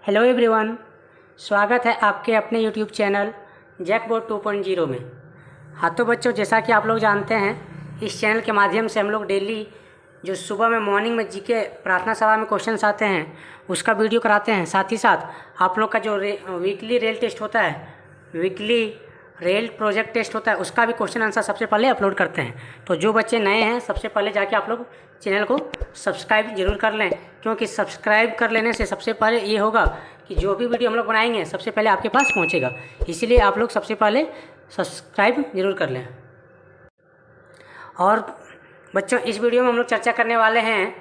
Hello everyone, स्वागत है आपके अपने यूट्यूब चैनल जैकबोर्ड 2.0 में। हाँ तो बच्चों, जैसा कि आप लोग जानते हैं, इस चैनल के माध्यम से हम लोग डेली जो सुबह में मॉर्निंग में जीके प्रार्थना सभा में क्वेश्चंस आते हैं उसका वीडियो कराते हैं। साथ ही साथ आप लोग का जो वीकली रेल टेस्ट होता है, वीकली रेल प्रोजेक्ट टेस्ट होता है, उसका भी क्वेश्चन आंसर सबसे पहले अपलोड करते हैं। तो जो बच्चे नए हैं, सबसे पहले जाके आप लोग चैनल को सब्सक्राइब जरूर कर लें, क्योंकि सब्सक्राइब कर लेने से सबसे पहले ये होगा कि जो भी वीडियो हम लोग बनाएंगे सबसे पहले आपके पास पहुंचेगा। इसीलिए आप लोग सबसे पहले सब्सक्राइब जरूर कर लें। और बच्चों, इस वीडियो में हम लोग चर्चा करने वाले हैं,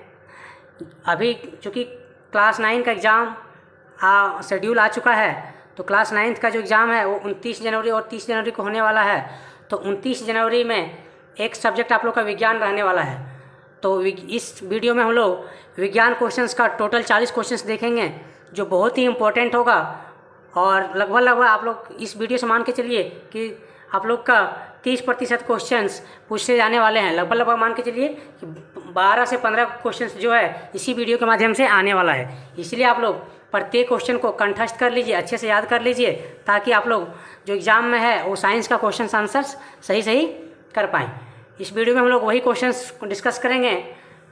अभी चूँकि क्लास 9 का एग्ज़ाम शेड्यूल आ चुका है, तो क्लास 9 का जो एग्ज़ाम है वो 29 जनवरी और 30 जनवरी को होने वाला है। तो 29 जनवरी में एक सब्जेक्ट आप लोग का विज्ञान रहने वाला है। तो इस वीडियो में हम लोग विज्ञान क्वेश्चंस का टोटल 40 क्वेश्चंस देखेंगे, जो बहुत ही इम्पोर्टेंट होगा। और लगभग आप लोग इस वीडियो से मान के चलिए कि आप लोग का 30% क्वेश्चंस पूछे जाने वाले हैं। लगभग मान के चलिए कि 12 से 15 क्वेश्चंस जो है इसी वीडियो के माध्यम से आने वाला है। इसलिए आप लोग प्रत्येक क्वेश्चन को कंठस्थ कर लीजिए, अच्छे से याद कर लीजिए, ताकि आप लोग जो एग्ज़ाम में है वो साइंस का क्वेश्चन आंसर्स सही कर पाएँ। इस वीडियो में हम लोग वही क्वेश्चंस को डिस्कस करेंगे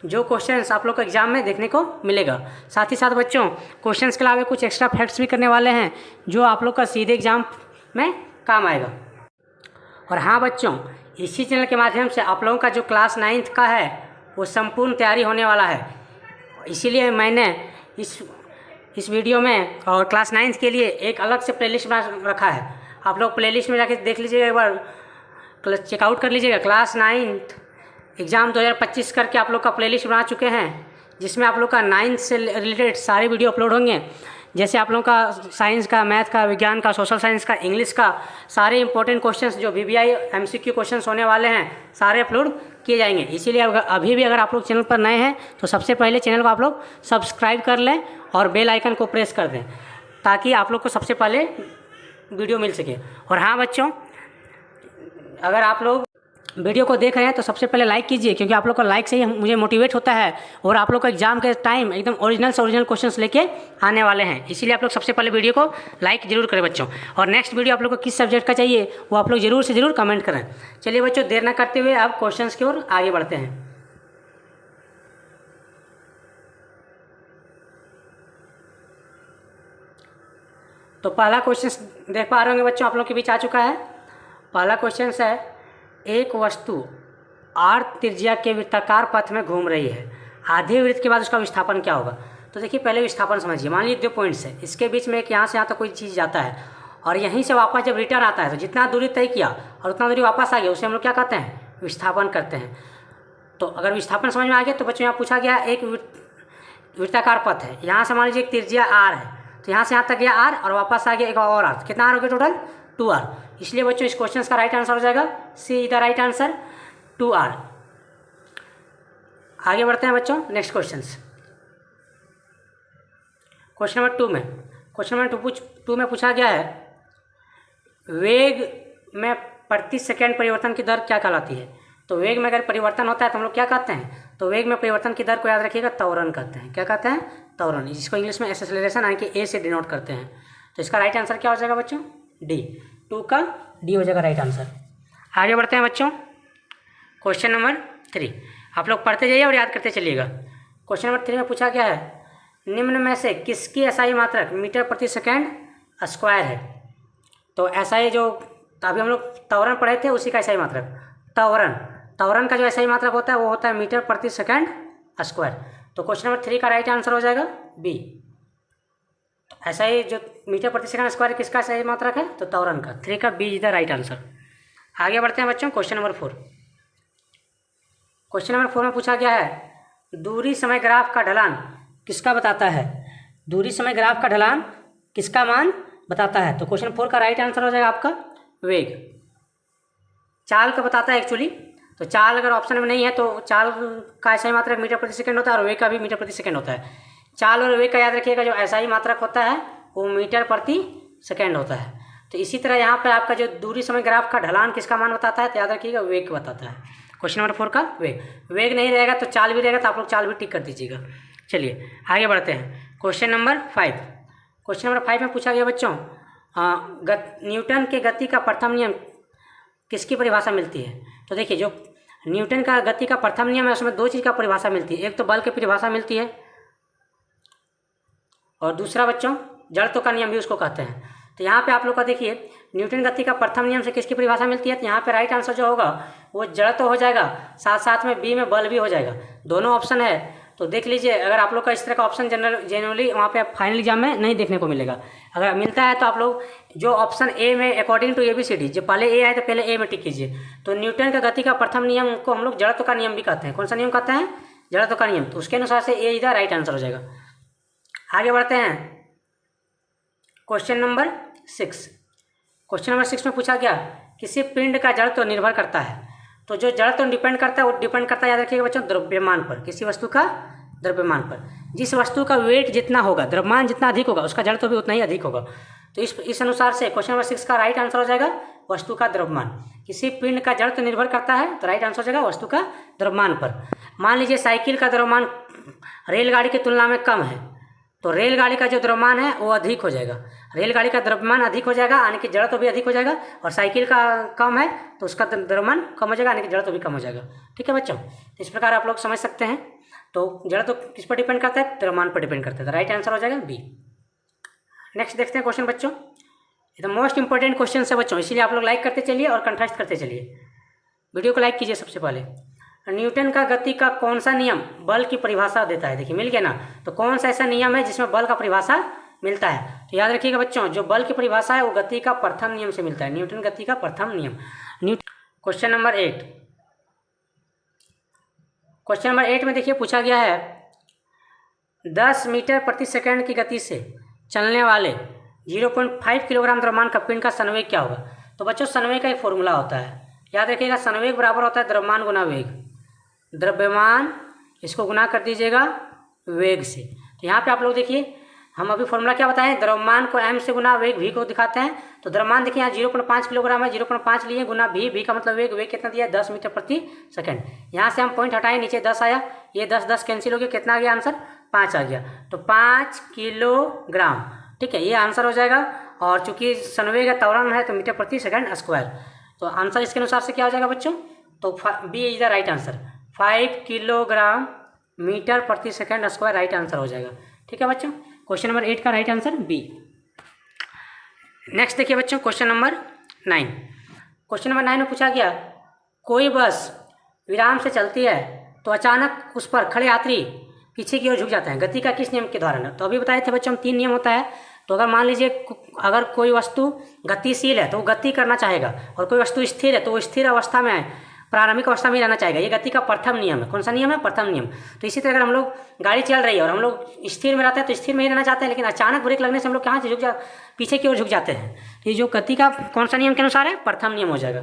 जो क्वेश्चंस आप लोग को एग्ज़ाम में देखने को मिलेगा। साथ ही साथ बच्चों, क्वेश्चंस के अलावा कुछ एक्स्ट्रा फैक्ट्स भी करने वाले हैं जो आप लोग का सीधे एग्ज़ाम में काम आएगा। और हाँ बच्चों, इसी चैनल के माध्यम से आप लोगों का जो क्लास 9 का है वो संपूर्ण तैयारी होने वाला है। इसीलिए मैंने इस वीडियो में और क्लास 9 के लिए एक अलग से प्लेलिस्ट बना रखा है। आप लोग प्लेलिस्ट में जाके देख लीजिएगा, एक बार चेकआउट कर लीजिएगा। क्लास 9 एग्ज़ाम 2025 करके आप लोग का प्लेलिस्ट बना चुके हैं, जिसमें आप लोग का 9 से रिलेटेड सारे वीडियो अपलोड होंगे। जैसे आप लोगों का साइंस का, मैथ का, विज्ञान का, सोशल साइंस का, इंग्लिश का, सारे इंपॉर्टेंट क्वेश्चंस जो VBI MCQ क्वेश्चंस होने वाले हैं सारे अपलोड किए जाएंगे। इसीलिए अभी भी अगर आप लोग चैनल पर नए हैं तो सबसे पहले चैनल को आप लोग सब्सक्राइब कर लें और बेल आइकन को प्रेस कर दें, ताकि आप लोग को सबसे पहले वीडियो मिल सके। और हाँ बच्चों, अगर आप लोग वीडियो को देख रहे हैं तो सबसे पहले लाइक कीजिए, क्योंकि आप लोग का लाइक से ही मुझे मोटिवेट होता है और आप लोग को एग्जाम के टाइम एकदम ओरिजिनल से ओरिजिनल क्वेश्चंस लेके आने वाले हैं। इसीलिए आप लोग सबसे पहले वीडियो को लाइक जरूर करें बच्चों। और नेक्स्ट वीडियो आप लोग को किस सब्जेक्ट का चाहिए वो आप लोग जरूर से जरूर कमेंट करें। चलिए बच्चों, देर ना करते हुए आप क्वेश्चन की ओर आगे बढ़ते हैं। तो पहला क्वेश्चन देख पा रहे होंगे बच्चों, आप लोग के बीच आ चुका है। पहला क्वेश्चन है, एक वस्तु r त्रिज्या के वृत्ताकार पथ में घूम रही है, आधे वृत्त के बाद उसका विस्थापन क्या होगा। तो देखिए, पहले विस्थापन समझिए। मान लीजिए 2 पॉइंट्स है, इसके बीच में एक यहाँ से यहाँ तक कोई चीज़ जाता है और यहीं से वापस जब रिटर्न आता है तो जितना दूरी तय किया और उतना दूरी वापस आ गया, उसे हम लोग क्या कहते हैं, विस्थापन करते हैं। तो अगर विस्थापन समझ में आ गया तो बच्चों यहाँ पूछा गया एक वृत्ताकार पथ है, यहाँ से मान लीजिए एक त्रिज्या r है, तो यहाँ से यहाँ तक गया r और वापस आ गया एक और r। कितना r हो गया टोटल, 2r। इसलिए बच्चों इस क्वेश्चन का राइट आंसर हो जाएगा सी, द राइट आंसर 2r। आगे बढ़ते हैं बच्चों नेक्स्ट क्वेश्चन। क्वेश्चन नंबर 2 में पूछा गया है, वेग में प्रति सेकंड परिवर्तन की दर क्या कहलाती है। तो वेग में अगर परिवर्तन होता है तो हम लोग क्या कहते हैं, तो वेग में परिवर्तन की दर को याद रखिएगा, त्वरण कहते हैं। क्या कहते हैं, त्वरण, जिसको इंग्लिश में एक्सेलरेशन यानी कि ए से डिनोट करते हैं। तो इसका राइट आंसर क्या हो जाएगा बच्चों, डी। 2 का डी हो जाएगा राइट आंसर। आगे बढ़ते हैं बच्चों क्वेश्चन नंबर 3। आप लोग पढ़ते जाइए और याद करते चलिएगा। क्वेश्चन नंबर 3 में पूछा गया है, निम्न में से किसकी एसआई मात्रक मीटर प्रति सेकंड स्क्वायर है। तो एसआई जो अभी हम लोग त्वरण पढ़े थे उसी का एसआई मात्रक, त्वरण का जो एसआई मात्रक होता है वो होता है मीटर प्रति सेकंड स्क्वायर। तो क्वेश्चन नंबर 3 का राइट आंसर हो जाएगा बी। एसआई जो मीटर प्रति सेकंड स्क्वायर किसका एसआई मात्रक है, तो त्वरण का। 3 का B is the right answer. आगे बढ़ते हैं बच्चों क्वेश्चन नंबर 4। क्वेश्चन नंबर 4 में पूछा गया है, दूरी समय ग्राफ का ढलान किसका बताता है। दूरी समय ग्राफ का ढलान किसका मान बताता है। तो क्वेश्चन 4 का राइट आंसर हो जाएगा आपका वेग। चाल का बताता है एक्चुअली। तो चाल अगर ऑप्शन में नहीं है तो चाल का एसआई मात्रक मीटर प्रति सेकंड होता है और वेग का भी मीटर प्रति सेकंड होता है। चाल और वेग का याद रखिएगा, जो एसआई मात्रक होता है वो मीटर प्रति सेकंड होता है। तो इसी तरह यहाँ पर आपका जो दूरी समय ग्राफ का ढलान किसका मान बताता है, तो याद रखिएगा वेग बताता है। क्वेश्चन नंबर 4 का वेग नहीं रहेगा तो चाल भी रहेगा, तो आप लोग चाल भी टिक कर दीजिएगा। चलिए आगे बढ़ते हैं क्वेश्चन नंबर 5। क्वेश्चन नंबर 5 में पूछा गया बच्चों, न्यूटन के गति का प्रथम नियम किसकी परिभाषा मिलती है? तो देखिए, जो न्यूटन का गति का प्रथम नियम है उसमें दो चीज़ का परिभाषा मिलती है, एक तो बल की परिभाषा मिलती है और दूसरा बच्चों जड़त्व का नियम भी उसको कहते हैं। तो यहाँ पे आप लोग का देखिए, न्यूटन गति का प्रथम नियम से किसकी परिभाषा मिलती है? तो यहाँ पे राइट आंसर जो होगा वो जड़त्व हो जाएगा, साथ साथ में बी में बल भी हो जाएगा। दोनों ऑप्शन है, तो देख लीजिए। अगर आप लोग का इस तरह का ऑप्शन जनरली वहाँ पे फाइनल एग्जाम में नहीं देखने को मिलेगा। अगर मिलता है तो आप लोग जो ऑप्शन ए में अकॉर्डिंग टू ABCD, जो पहले ए आए तो पहले ए में टिक कीजिए। तो न्यूटन का गति का प्रथम नियम को हम लोग जड़त्व का नियम भी कहते हैं। कौन सा नियम कहते हैं? जड़त्व का नियम। तो उसके अनुसार से ए इधर राइट आंसर हो जाएगा। आगे बढ़ते हैं क्वेश्चन नंबर 6। क्वेश्चन नंबर 6 में पूछा गया, किसी पिंड का जड़त्व निर्भर करता है। तो जो जड़त्व डिपेंड करता है वो डिपेंड करता है, याद रखिएगा बच्चों, द्रव्यमान पर। किसी वस्तु का द्रव्यमान पर। जिस वस्तु का वेट जितना होगा, द्रव्यमान जितना अधिक होगा, उसका जड़त्व भी उतना ही अधिक होगा। तो इस अनुसार से क्वेश्चन नंबर 6 का राइट आंसर हो जाएगा वस्तु का द्रव्यमान। किसी पिंड का जड़त्व निर्भर करता है तो राइट आंसर हो जाएगा वस्तु का द्रव्यमान पर। मान लीजिए साइकिल का द्रव्यमान रेलगाड़ी की तुलना में कम है, तो रेलगाड़ी का जो द्रव्यमान है वो अधिक हो जाएगा। रेलगाड़ी का द्रव्यमान अधिक हो जाएगा यानी कि जड़त्व भी अधिक हो जाएगा, और साइकिल का कम है तो उसका द्रव्यमान कम हो जाएगा यानी कि जड़त्व भी कम हो जाएगा। ठीक है बच्चों, इस प्रकार आप लोग समझ सकते हैं। तो जड़त्व किस पर डिपेंड करता है? द्रव्यमान पर डिपेंड करता है। तो राइट आंसर हो जाएगा बी। नेक्स्ट देखते हैं क्वेश्चन बच्चों। ये तो मोस्ट इंपॉर्टेंट क्वेश्चन है बच्चों, इसीलिए आप लोग लाइक करते चलिए और कंट्रास्ट करते चलिए। वीडियो को लाइक कीजिए सबसे पहले। न्यूटन का गति का कौन सा नियम बल की परिभाषा देता है? देखिए मिल गया ना। तो कौन सा ऐसा नियम है जिसमें बल का परिभाषा मिलता है? तो याद रखिएगा बच्चों, जो बल की परिभाषा है वो गति का प्रथम नियम से मिलता है। न्यूटन गति का प्रथम नियम। Question number 8। क्वेश्चन नंबर 8 में देखिए पूछा गया है, 10 मीटर प्रति सेकंड की गति से चलने वाले 0.5 किलोग्राम द्रव्यमान का पिंड का संवेग क्या होगा? तो बच्चों संवेग का एक फॉर्मूला होता है, याद रखिएगा। संवेग बराबर होता है द्रव्यमान गुना वेग। द्रव्यमान इसको गुना कर दीजिएगा वेग से। तो यहाँ पे आप लोग देखिए, हम अभी फॉर्मूला क्या बताएं? द्रव्यमान को m से गुना वेग v को दिखाते हैं। तो द्रव्यमान देखिए यहाँ 0.5 किलोग्राम है, 0.5 लिए गुना v का मतलब वेग। वेग कितना दिया है? 10 मीटर प्रति सेकंड। यहाँ से हम पॉइंट हटाएं, नीचे 10 आया, ये 10 कैंसिल हो गया, कितना आ गया आंसर? 5 आ गया। तो 5 किलोग्राम, ठीक है, ये आंसर हो जाएगा। और चूंकि संवेग है, त्वरण है, तो मीटर प्रति सेकंड स्क्वायर। तो आंसर इसके अनुसार से क्या हो जाएगा बच्चों? तो B is the right answer. 5 kilogram meter प्रति सेकंड स्क्वायर राइट आंसर हो जाएगा। ठीक है बच्चों, क्वेश्चन नंबर 8 का राइट आंसर बी। नेक्स्ट देखिए बच्चों क्वेश्चन नंबर 9। क्वेश्चन नंबर 9 में पूछा गया, कोई बस विराम से चलती है तो अचानक उस पर खड़े यात्री पीछे की ओर झुक जाते हैं, गति का किस नियम के द्वारा? तो अभी बताए थे बच्चों 3 नियम होता है। तो अगर मान लीजिए अगर कोई वस्तु गतिशील है तो वो गति करना चाहेगा, और कोई वस्तु स्थिर है तो वो स्थिर अवस्था में है, प्रारंभिक अवस्था में रहना चाहेगा। ये गति का प्रथम नियम है। कौन सा नियम है? प्रथम नियम। तो इसी तरह अगर हम लोग गाड़ी चल रही है और हम लोग स्थिर में रहते हैं तो स्थिर में ही रहना चाहते हैं, लेकिन अचानक ब्रेक लगने से हम लोग कहाँ से पीछे की ओर झुक जाते हैं। तो ये जो गति का कौन सा नियम के अनुसार है? प्रथम नियम हो जाएगा।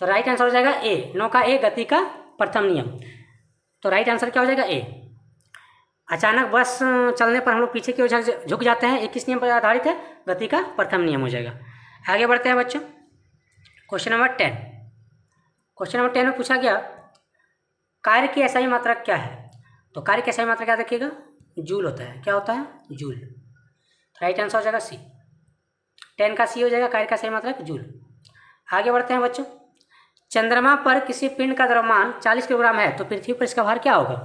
तो राइट आंसर हो जाएगा ए। 9 का ए, गति का प्रथम नियम। तो राइट आंसर क्या हो जाएगा? ए। अचानक बस चलने पर हम लोग पीछे की ओर झुक जाते हैं, ये किस नियम पर आधारित है? गति का प्रथम नियम हो जाएगा। आगे बढ़ते हैं बच्चों क्वेश्चन नंबर 10। क्वेश्चन नंबर 10 में पूछा गया, कार्य की एसआई मात्रक क्या है? तो कार्य की एसआई मात्रक क्या देखिएगा? जूल होता है। क्या होता है? जूल। राइट आंसर हो जाएगा सी। 10 का सी हो जाएगा, कार्य का एसआई मात्रक जूल। आगे बढ़ते हैं बच्चों, चंद्रमा पर किसी पिंड का द्रव्यमान 40 किलोग्राम है तो पृथ्वी पर इसका भार क्या होगा?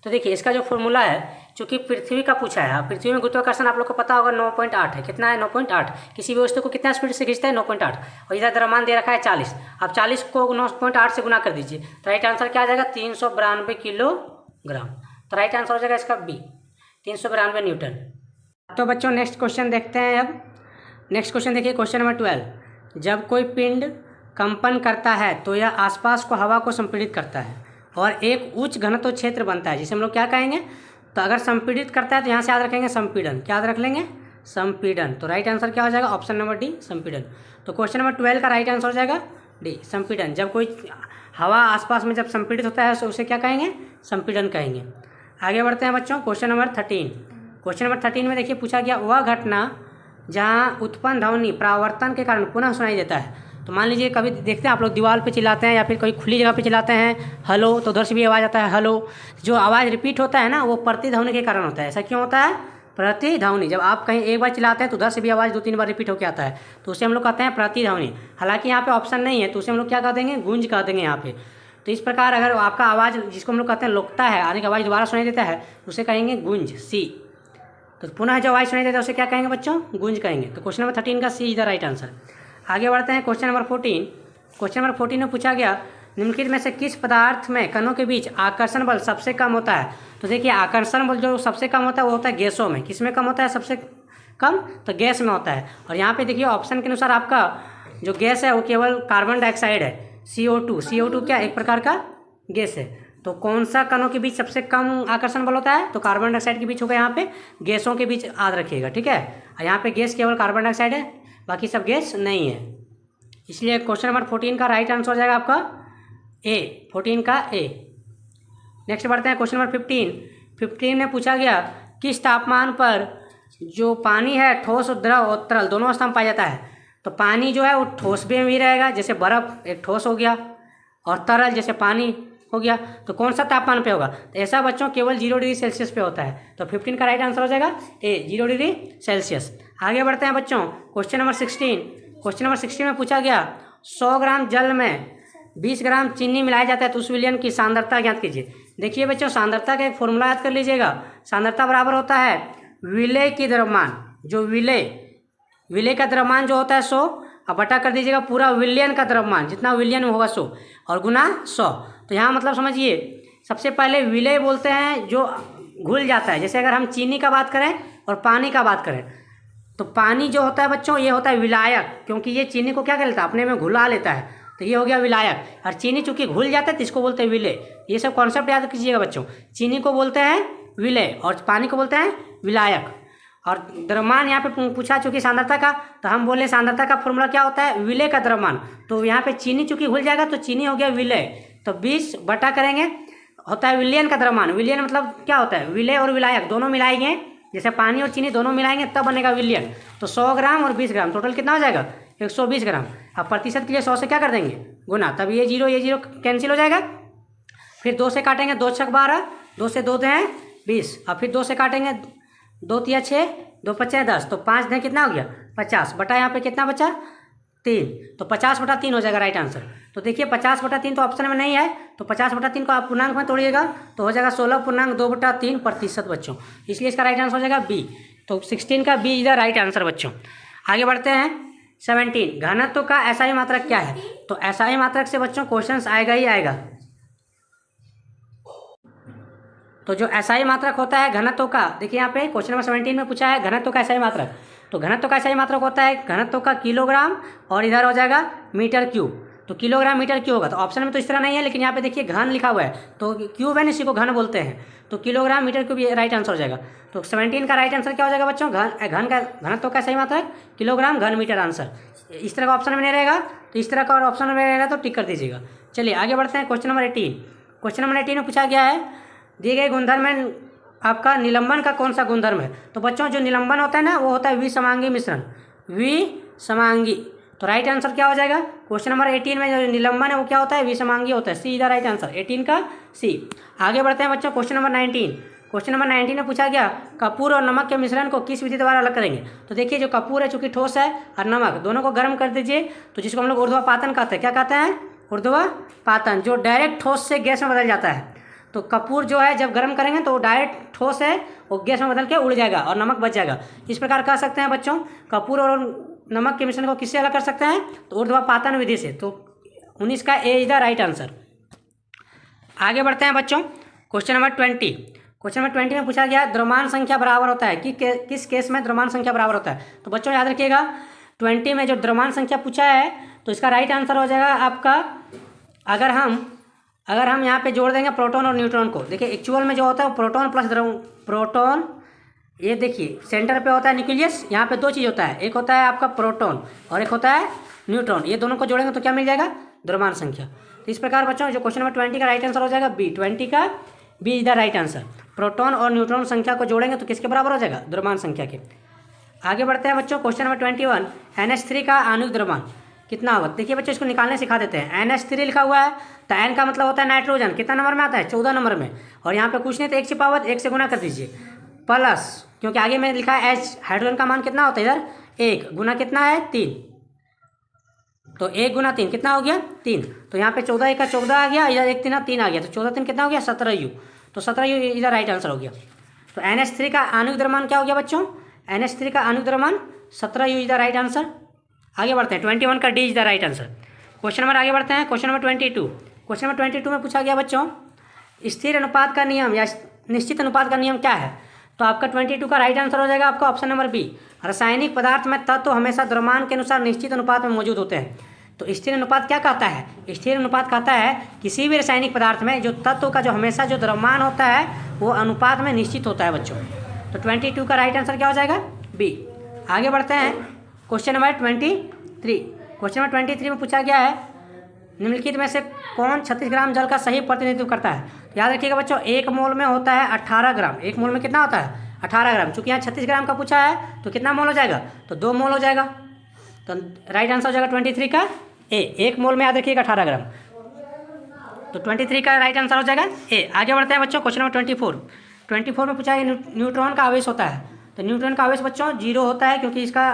तो देखिए इसका जो फॉर्मूला है, चूंकि पृथ्वी का पूछा है, पृथ्वी में गुरुत्वाकर्षण आप लोग को पता होगा 9.8 है। कितना है? 9.8। किसी भी वस्तु को कितना स्पीड से खींचता है? 9.8। और इधर द्रव्यमान दे रखा है 40। अब 40 को 9.8 से गुना कर दीजिए, तो राइट आंसर क्या आ जाएगा? 392 किलोग्राम। तो राइट आंसर हो जाएगा इसका बी, 392 न्यूटन। तो बच्चों नेक्स्ट क्वेश्चन देखते हैं। अब नेक्स्ट क्वेश्चन देखिए, क्वेश्चन नंबर 12। जब कोई पिंड कंपन करता है तो यह आसपास को हवा को संपीड़ित करता है और एक उच्च घनत्व क्षेत्र बनता है, जिसे हम लोग क्या कहेंगे? तो अगर संपीड़ित करता है तो यहाँ से याद रखेंगे संपीड़न। क्या याद रख लेंगे? संपीड़न। तो राइट आंसर क्या हो जाएगा? ऑप्शन नंबर डी, संपीड़न। तो क्वेश्चन नंबर 12 का राइट आंसर हो जाएगा डी, संपीड़न। जब कोई हवा आसपास में जब संपीड़ित होता है तो उसे क्या कहेंगे? संपीड़न कहेंगे। आगे बढ़ते हैं बच्चों क्वेश्चन नंबर 13। क्वेश्चन नंबर 13 में देखिए पूछा गया, वह घटना जहाँ उत्पन्न ध्वनि परावर्तन के कारण पुनः सुनाई देता है। तो मान लीजिए कभी देखते हैं आप लोग दीवार पे चिल्लाते हैं या फिर कोई खुली जगह पे चिल्लाते हैं हेलो, तो उधर से भी आवाज़ आता है हेलो। जो आवाज़ रिपीट होता है ना, वो प्रतिध्वनि के कारण होता है। ऐसा क्यों होता है? प्रतिध्वनि। जब आप कहीं एक बार चिल्लाते हैं तो उधर से भी आवाज़ 2-3 बार रिपीट होकर आता है, तो उसे हम लोग कहते हैं प्रतिध्वनि। हालांकि यहाँ पे ऑप्शन नहीं है, तो उसे हम लोग क्या कह देंगे, गूंज कह देंगे यहाँ पे। तो इस प्रकार अगर आपका आवाज़, जिसको हम लोग कहते हैं लोकता है, आने की आवाज़ दोबारा सुनाई देता है, तो उसे कहेंगे गूंज, सी। तो पुनः जो आवाज़ सुनाई देता है उसे क्या कहेंगे बच्चों, गूंज कहेंगे। तो क्वेश्चन नंबर 13 का सी इज द राइट आंसर। आगे बढ़ते हैं क्वेश्चन नंबर 14। क्वेश्चन नंबर 14 में पूछा गया, निम्नलिखित में से किस पदार्थ में कणों के बीच आकर्षण बल सबसे कम होता है। तो देखिए आकर्षण बल जो सबसे कम होता है वो होता है गैसों में। किस में कम होता है सबसे कम, तो गैस में होता है। और यहाँ पे देखिए ऑप्शन के अनुसार आपका जो गैस है वो केवल कार्बन डाइऑक्साइड है, CO2। CO2 क्या एक प्रकार का गैस है। तो कौन सा कणों के बीच सबसे कम आकर्षण बल होता है, तो कार्बन डाइऑक्साइड के बीच होगा। यहाँ पे गैसों के बीच याद रखिएगा, ठीक है। और यहाँ पे गैस केवल कार्बन डाइऑक्साइड है, बाकी सब गैस नहीं है। इसलिए क्वेश्चन नंबर 14 का राइट आंसर हो जाएगा आपका ए, 14 का ए। नेक्स्ट बढ़ते हैं क्वेश्चन नंबर 15। 15 में पूछा गया, किस तापमान पर जो पानी है ठोस और द्रव और तरल दोनों अवस्था में पाया जाता है। तो पानी जो है वो ठोस में भी रहेगा, जैसे बर्फ़ एक ठोस हो गया, और तरल जैसे पानी हो गया। तो कौन सा तापमान पे होगा, तो ऐसा बच्चों केवल 0 डिग्री सेल्सियस पे होता है। तो 15 का राइट आंसर हो जाएगा ए, 0 डिग्री सेल्सियस। आगे बढ़ते हैं बच्चों क्वेश्चन नंबर 16। क्वेश्चन नंबर 16 में पूछा गया, 100 ग्राम जल में 20 ग्राम चीनी मिलाया जाता है तो उस विलयन की सांद्रता ज्ञात कीजिए। देखिए बच्चों सांद्रता का एक फॉर्मूला याद कर लीजिएगा। सांद्रता बराबर होता है विलय की द्रव्यमान, जो विलय का द्रव्यमान जो होता है 100, अब बटा कर दीजिएगा पूरा विलयन का द्रव्यमान, जितना विलयन में होगा 100, और गुना 100। तो यहाँ मतलब समझिए, सबसे पहले विलय बोलते हैं जो घुल जाता है। जैसे अगर हम चीनी का बात करें और पानी का बात करें, तो पानी जो होता है बच्चों ये होता है विलायक, क्योंकि ये चीनी को क्या कर लेता है, अपने में घुला लेता है। तो ये हो गया विलायक। और चीनी चूंकि घुल जाता है तो इसको बोलते हैं विलय। ये सब कॉन्सेप्ट याद कीजिएगा बच्चों। चीनी को बोलते हैं विलय और पानी को बोलते हैं विलायक। और द्रव्यमान यहाँ पे पूछा चूंकि सांद्रता का, तो हम बोले सांद्रता का फॉर्मूला क्या होता है, विलय का द्रव्यमान। तो यहाँ पे चीनी चूंकि घुल जाएगा तो चीनी हो गया विलय, तो 20 बटा करेंगे होता है विलयन का द्रव्यमान। विलयन मतलब क्या होता है, विलय और विलायक दोनों मिलाएंगे, जैसे पानी और चीनी दोनों मिलाएंगे तब बनेगा विलयन। तो 100 ग्राम और 20 ग्राम टोटल कितना हो जाएगा, 120 ग्राम। अब प्रतिशत के लिए 100 से क्या कर देंगे गुना, तब ये जीरो कैंसिल हो जाएगा। फिर 2 से काटेंगे, 2 छक 12, 2 से 2 दें 20, और फिर 2 से काटेंगे, 2 तिया 6, 2 पचे 10, तो 5 दें कितना हो गया 50, बटा यहाँ पे कितना बचा 3, तो 50/3 हो जाएगा राइट आंसर। तो देखिए 50/3 तो ऑप्शन में नहीं है, तो 50/3 को आप पूर्णांक में तोड़िएगा तो हो जाएगा 16.2/3% बच्चों। इसलिए इसका राइट आंसर हो जाएगा बी। तो 16 का B is the right answer बच्चों। आगे बढ़ते हैं 17, घनत्व का एसआई मात्रक क्या है। तो एसआई मात्रक से बच्चों क्वेश्चन आएगा ही आएगा। तो जो एसआई मात्रक होता है घनत्व का, देखिए यहाँ पे क्वेश्चन नंबर 17 में पूछा है घनत्व का एसआई मात्रक। तो घनत्व का एसआई मात्रक होता है घनत्व का किलोग्राम, और इधर हो जाएगा मीटर क्यूब। तो किलोग्राम मीटर क्यूब होगा, तो ऑप्शन में तो इस तरह नहीं है, लेकिन यहाँ पे देखिए घन लिखा हुआ है, तो क्यूब है ना, इसी को घन बोलते हैं। तो किलोग्राम मीटर क्यूब ये राइट आंसर हो जाएगा। तो 17 का राइट आंसर क्या हो जाएगा बच्चों, घन का घनत्व का सही मात्रक किलोग्राम घन मीटर आंसर। इस तरह का ऑप्शन में नहीं रहेगा, तो इस तरह का और ऑप्शन में रहेगा तो टिक कर दीजिएगा। चलिए आगे बढ़ते हैं क्वेश्चन नंबर 18। क्वेश्चन नंबर 18 में पूछा गया है, दिए गए गुणधर्म में आपका निलंबन का कौन सा गुणधर्म है। तो बच्चों जो निलंबन होता है ना वो होता है विसमांगी मिश्रण, विसमांगी। तो राइट आंसर क्या हो जाएगा, क्वेश्चन नंबर 18 में जो निलंबन है वो क्या होता है, विसमांगी होता है। सी इज द राइट आंसर, 18 का सी। आगे बढ़ते हैं बच्चों क्वेश्चन नंबर 19। क्वेश्चन नंबर 19 में पूछा गया, कपूर और नमक के मिश्रण को किस विधि द्वारा अलग करेंगे। तो देखिए जो कपूर है चूंकि ठोस है, और नमक दोनों को गर्म कर दीजिए, तो जिसको हम लोग ऊर्ध्वापातन कहते हैं। क्या कहते हैं, ऊर्ध्वापातन, जो डायरेक्ट ठोस से गैस में बदल जाता है। तो कपूर जो है जब गर्म करेंगे तो डायरेक्ट ठोस है, वो गैस में बदल के उड़ जाएगा और नमक बच जाएगा। इस प्रकार कह सकते हैं बच्चों, कपूर और नमक के मिश्रण को किससे अलग कर सकते हैं, तो ऊर्ध्वापातन विधि से। तो 19 का ए इज द राइट आंसर। आगे बढ़ते हैं बच्चों क्वेश्चन नंबर 20। क्वेश्चन नंबर 20 में पूछा गया, द्रव्यमान संख्या बराबर होता है कि किस केस में द्रव्यमान संख्या बराबर होता है। तो बच्चों याद रखिएगा 20 में जो द्रव्यमान संख्या पूछा है, तो इसका राइट आंसर हो जाएगा आपका, अगर हम यहाँ पे जोड़ देंगे प्रोटॉन और न्यूट्रॉन को। देखिए एक्चुअल में जो होता है वो प्रोटॉन प्लस प्रोटॉन, ये देखिए सेंटर पे होता है न्यूक्लियस। यहाँ पे 2 चीज़ होता है, एक होता है आपका प्रोटॉन और एक होता है न्यूट्रॉन। ये दोनों को जोड़ेंगे तो क्या मिल जाएगा, द्रव्यमान संख्या। तो इस प्रकार बच्चों जो क्वेश्चन नंबर 20 का राइट आंसर हो जाएगा बी, 20 का B is the right answer. Proton और न्यूट्रॉन संख्या को जोड़ेंगे तो किसके बराबर हो जाएगा, द्रव्यमान संख्या के। आगे बढ़ते हैं बच्चों क्वेश्चन नंबर 21, NH3 का आणविक द्रव्यमान कितना होगा। देखिए बच्चों इसको निकालने सिखा देते हैं। NH3 लिखा हुआ है, तो N का मतलब होता है नाइट्रोजन, कितना नंबर में आता है 14 नंबर में, और यहाँ पे कुछ नहीं तो 1 से पावर 1 से गुना कर दीजिए, प्लस क्योंकि आगे मैंने लिखा है H, हाइड्रोजन का मान कितना होता है इधर 1 गुना कितना है 3, तो 1 गुना 3 कितना हो गया 3। तो यहाँ पे 14 1 का 14 आ गया, इधर 1 3 3 आ गया, तो 14 3 कितना हो गया 17U। तो 17U इधर राइट आंसर हो गया। तो NH3 का आणविक द्रव्यमान क्या हो गया बच्चों, NH3 का आणविक द्रव्यमान 17U is the right answer. आगे बढ़ते हैं 21 का D is the right answer. Question number आगे बढ़ते हैं, क्वेश्चन नंबर 22। क्वेश्चन नंबर 22 में पूछा गया बच्चों स्थिर अनुपात का नियम या निश्चित अनुपात का नियम क्या है। तो आपका 22 का राइट आंसर हो जाएगा आपका ऑप्शन नंबर बी। रासायनिक पदार्थ में तत्व हमेशा द्रव्यमान के अनुसार निश्चित अनुपात में मौजूद होते हैं। तो स्थिर अनुपात क्या कहता है, स्थिर अनुपात कहता है किसी भी रासायनिक पदार्थ में जो तत्व का जो हमेशा जो द्रव्यमान होता है वो अनुपात में निश्चित होता है बच्चों। तो 22 का राइट आंसर क्या हो जाएगा बी। आगे बढ़ते हैं क्वेश्चन नंबर 23। क्वेश्चन नंबर 23 में पूछा गया है निम्नलिखित में से कौन 36 ग्राम जल का सही प्रतिनिधित्व करता है। तो याद रखिएगा बच्चों 1 मोल में होता है 18 ग्राम, 1 मोल में कितना होता है 18 ग्राम। चूंकि यहाँ 36 ग्राम का पूछा है तो कितना मोल हो जाएगा, तो 2 मोल हो जाएगा। तो राइट आंसर हो जाएगा 23 का ए। 1 मोल में याद रखिएगा 18 ग्राम, तो 23 का राइट आंसर हो जाएगा ए। आगे बढ़ते हैं बच्चों क्वेश्चन नंबर 24 में पूछा है न्यूट्रॉन का आवेश होता है। तो न्यूट्रॉन का आवेश बच्चों 0 होता है क्योंकि इसका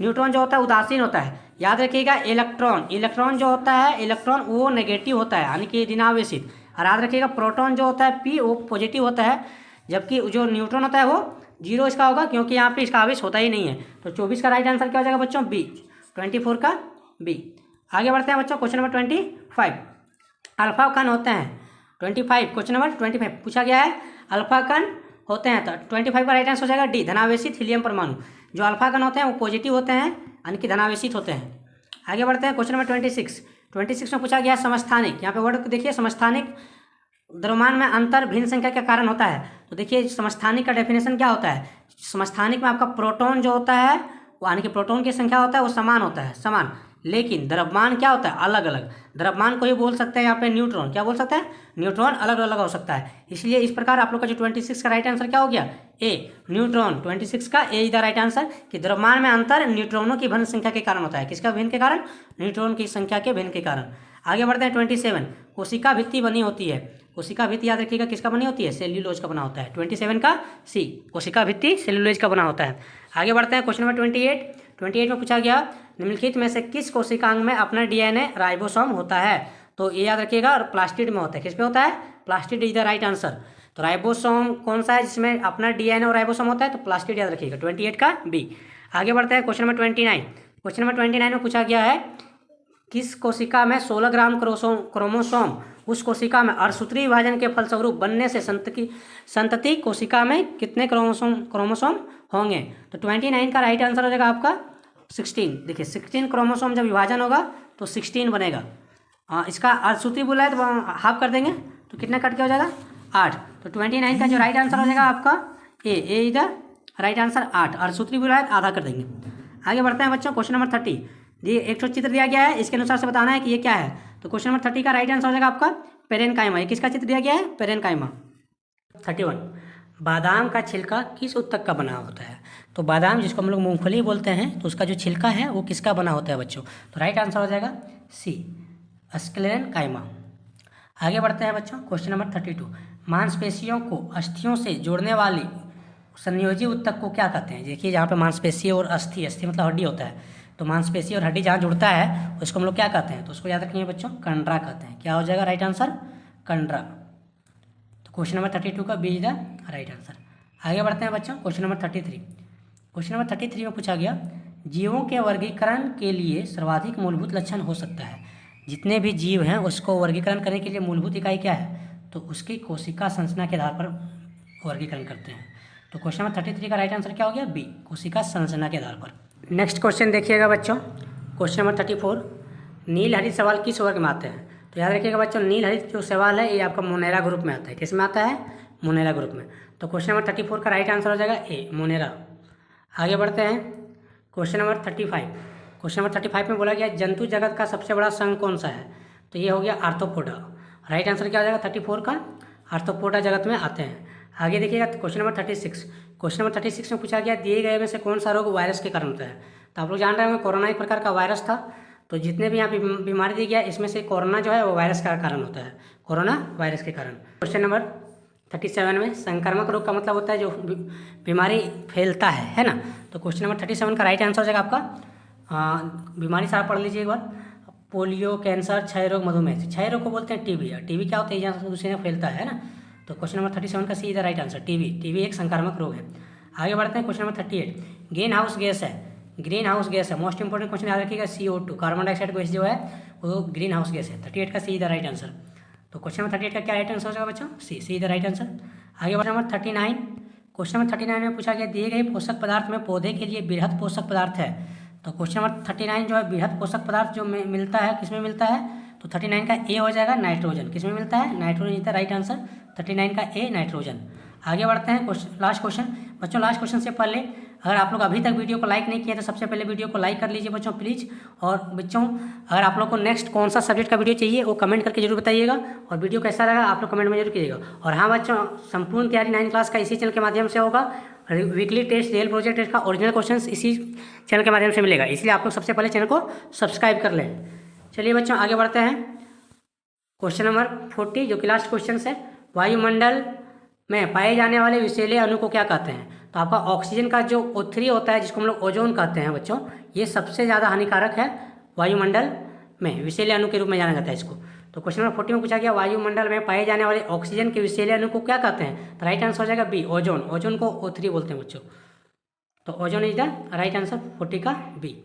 न्यूट्रॉन जो होता है उदासीन होता है। याद रखिएगा इलेक्ट्रॉन जो होता है इलेक्ट्रॉन वो नेगेटिव होता है यानी कि ऋणावेशित। और याद रखिएगा प्रोटॉन जो होता है पी वो पॉजिटिव होता है, जबकि जो न्यूट्रॉन होता है वो 0 इसका होगा क्योंकि यहाँ पे इसका आवेश होता ही नहीं है। तो 24 का राइट आंसर क्या हो जाएगा बच्चों बी, 24 का बी। आगे बढ़ते हैं बच्चों क्वेश्चन नंबर 25। अल्फा कण होते हैं 25, क्वेश्चन नंबर 25 पूछा गया है अल्फा कण होते हैं। तो 25 का राइट आंसर हो जाएगा डी, धनावेशित हीलियम परमाणु। जो अल्फा कण होते हैं वो पॉजिटिव होते हैं यानी कि धनावेशित होते हैं। आगे बढ़ते हैं क्वेश्चन नंबर 26 में पूछा गया समस्थानिक, यहाँ पे वर्ड को देखिए समस्थानिक द्रव्यमान में अंतर भिन्न संख्या के कारण होता है। तो देखिए समस्थानिक का डेफिनेशन क्या होता है, समस्थानिक में आपका प्रोटॉन जो होता है वो यानी कि प्रोटॉन की संख्या होता है वो समान होता है समान, लेकिन द्रव्यमान क्या होता है अलग अलग। द्रव्यमान को ही बोल सकते हैं यहाँ पे न्यूट्रॉन, क्या बोल सकते हैं न्यूट्रॉन अलग अलग हो सकता है। इसलिए इस प्रकार आप लोग का जो 26 का राइट आंसर क्या हो गया ए, न्यूट्रॉन। 26 का ए इज द राइट आंसर कि द्रव्यमान में अंतर न्यूट्रॉनों की भिन्न संख्या के कारण होता है। किसका भिन्न के कारण, न्यूट्रॉन की संख्या के भिन्न के कारण। आगे बढ़ते हैं 27, कोशिका भित्ति बनी होती है। कोशिका भित्ति याद रखिएगा किसका बनी होती है, सेल्यूलोज का बना होता है। 27 का सी, कोशिका भित्ति सेल्यूलोज का बना होता है। आगे बढ़ते हैं क्वेश्चन नंबर 28 में पूछा गया निम्नलिखित में से किस कोशिकांग में अपना डीएनए राइबोसोम होता है। तो ये याद रखिएगा प्लास्टिड में होता है। किस पे होता है, plastid is the right answer. तो राइबोसोम कौन सा है जिसमें अपना डीएनए और राइबोसोम होता है, तो प्लास्टिड याद रखिएगा 28 का बी। आगे बढ़ते हैं क्वेश्चन नंबर 29। क्वेश्चन नंबर 29 में पूछा गया है किस कोशिका में 16 ग्राम क्रोमोसोम उस कोशिका में अर्धसूत्री विभाजन के फलस्वरूप बनने से संतति कोशिका में कितने क्रोमोसोम होंगे। तो 29 का राइट आंसर हो जाएगा आपका 16। देखिए 16 क्रोमोसोम जब विभाजन होगा तो 16 बनेगा। इसका अर्धसूत्री बोला है तो हाफ कर देंगे तो कितना कट के हो जाएगा 8। तो 29 का जो राइट आंसर हो जाएगा आपका ए इज द राइट आंसर 8। अर्धसूत्री बोला है तो आधा कर देंगे। आगे बढ़ते हैं बच्चों क्वेश्चन नंबर 30। ये एक छोटा चित्र दिया गया है, इसके अनुसार से बताना है कि ये क्या है। तो क्वेश्चन नंबर 30 का राइट आंसर हो जाएगा आपका पेरेनकाइमा। ये किसका चित्र दिया गया है, पेरेनकाइमा। 31, बादाम का छिलका किस उत्तक का बना होता है। तो बादाम जिसको हम लोग मूंगफली बोलते हैं तो उसका जो छिलका है वो किसका बना होता है बच्चों। तो राइट आंसर हो जाएगा सी, स्क्लेरेनकाइमा। आगे बढ़ते हैं बच्चों क्वेश्चन नंबर 32, मांसपेशियों को अस्थियों से जोड़ने वाली संयोजी उत्तक को क्या कहते हैं। देखिए यहाँ पे मांसपेशी और अस्थि मतलब हड्डी होता है, तो मांसपेशी और हड्डी जहाँ जुड़ता है उसको हम लोग क्या कहते हैं, तो उसको याद रखिए बच्चों कंडरा कहते हैं। क्या हो जाएगा राइट आंसर कंडरा। तो क्वेश्चन नंबर 32 का B is the right answer. आगे बढ़ते हैं बच्चों क्वेश्चन नंबर 33। क्वेश्चन नंबर 33 में पूछा गया जीवों के वर्गीकरण के लिए सर्वाधिक मूलभूत लक्षण हो सकता है। जितने भी जीव हैं उसको वर्गीकरण करने के लिए मूलभूत इकाई क्या है, तो उसकी कोशिका संरचना के आधार पर वर्गीकरण करते हैं। तो क्वेश्चन नंबर 33 का राइट आंसर क्या हो गया बी, कोशिका संरचना के आधार पर। नेक्स्ट क्वेश्चन देखिएगा बच्चों क्वेश्चन नंबर 34, नील हरित सवाल किस वर्ग में आते हैं। तो याद रखिएगा बच्चों नील हरित जो सवाल है ये आपका मोनेरा ग्रुप में आता है। किस में आता है, मोनेरा ग्रुप में। तो क्वेश्चन नंबर 34 का राइट आंसर हो जाएगा ए, मोनेरा। आगे बढ़ते हैं क्वेश्चन नंबर 35। क्वेश्चन नंबर 35 में बोला गया जंतु जगत का सबसे बड़ा संघ कौन सा है, तो ये हो गया आर्थ्रोपोडा। राइट आंसर क्या हो जाएगा 34 का, आर्थ्रोपोडा जगत में आते हैं। आगे देखिएगा क्वेश्चन नंबर 36। क्वेश्चन नंबर 36 में पूछा गया दिए गए में से कौन सा रोग वायरस के कारण होता है। तो आप लोग जान रहे होंगे कोरोना एक प्रकार का वायरस था। तो जितने भी यहाँ पे बीमारी दी गया इसमें से कोरोना जो है वो वायरस का कारण होता है, कोरोना वायरस के कारण। क्वेश्चन नंबर 37 में संक्रामक रोग का मतलब होता है जो बीमारी फैलता है ना। तो क्वेश्चन नंबर 37 का राइट आंसर हो जाएगा आपका, बीमारी सारा पढ़ लीजिए एक बार, पोलियो, कैंसर, क्षय रोग, मधुमेह। क्षय रोग को बोलते हैं टीबी, टीबी क्या होता है, एक दूसरे में फैलता है ना। तो क्वेश्चन नंबर 37 का सीधा राइट आंसर टीबी, टीबी एक संक्रामक रोग है। आगे बढ़ते हैं, question number 38, green house gas है, ग्रीन हाउस गैस है, मोस्ट इंपॉर्टेंट क्वेश्चन याद रखिएगा, CO2 कार्बन डाइऑक्साइड गैस जो है वो ग्रीन हाउस गैस है। 38 का सीधा राइट आंसर। तो क्वेश्चन नंबर 38 का क्या राइट आंसर हो जाएगा बच्चों, सीधा राइट आंसर। आगे बढ़ते नंबर 39, क्वेश्चन नंबर 39 में पूछा गया दिए गए पोषक पदार्थ में पौधे के लिए बृहद पोषक पदार्थ है। तो क्वेश्चन नंबर 39 जो है बृहद पोषक पदार्थ जो मिलता है, किसमें मिलता है, तो 39 का ए हो जाएगा नाइट्रोजन, किसमें मिलता है, nitrogen is the right answer, 39 का ए नाइट्रोजन। आगे बढ़ते हैं लास्ट क्वेश्चन बच्चों। लास्ट क्वेश्चन से पहले अगर आप लोग अभी तक वीडियो को लाइक नहीं किए तो सबसे पहले वीडियो को लाइक कर लीजिए बच्चों प्लीज़। और बच्चों अगर आप लोग को नेक्स्ट कौन सा सब्जेक्ट का वीडियो चाहिए वो कमेंट करके जरूर बताइएगा, और वीडियो कैसा लगा आप लोग कमेंट में जरूर कीजिएगा। और हाँ बच्चों, संपूर्ण तैयारी 9 क्लास का इसी चैनल के माध्यम से होगा, weekly test, real project test का ओरिजिनल क्वेश्चन इसी चैनल के माध्यम से मिलेगा, इसलिए आप लोग सबसे पहले चैनल को सब्सक्राइब कर लें। चलिए बच्चों आगे बढ़ते हैं, क्वेश्चन नंबर 40 जो कि लास्ट क्वेश्चन है, वायुमंडल में पाए जाने वाले विषैले अणु को क्या कहते हैं। तो आपका ऑक्सीजन का जो O3 होता है जिसको हम लोग ओजोन कहते हैं बच्चों, ये सबसे ज़्यादा हानिकारक है वायुमंडल में, विषैले अणु के रूप में जाना जाता है इसको। तो क्वेश्चन नंबर 40 में पूछा गया वायुमंडल में पाए जाने वाले ऑक्सीजन के विषैले अणु को क्या कहते हैं। तो राइट आंसर हो जाएगा बी, ओजोन, ओजोन को O3 बोलते हैं बच्चों। तो ozone is the right answer, 40 का बी।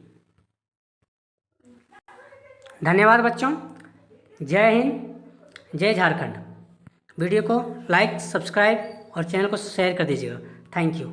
धन्यवाद बच्चों, जय हिंद, जय झारखंड। वीडियो को लाइक, सब्सक्राइब और चैनल को शेयर कर दीजिएगा। Thank you.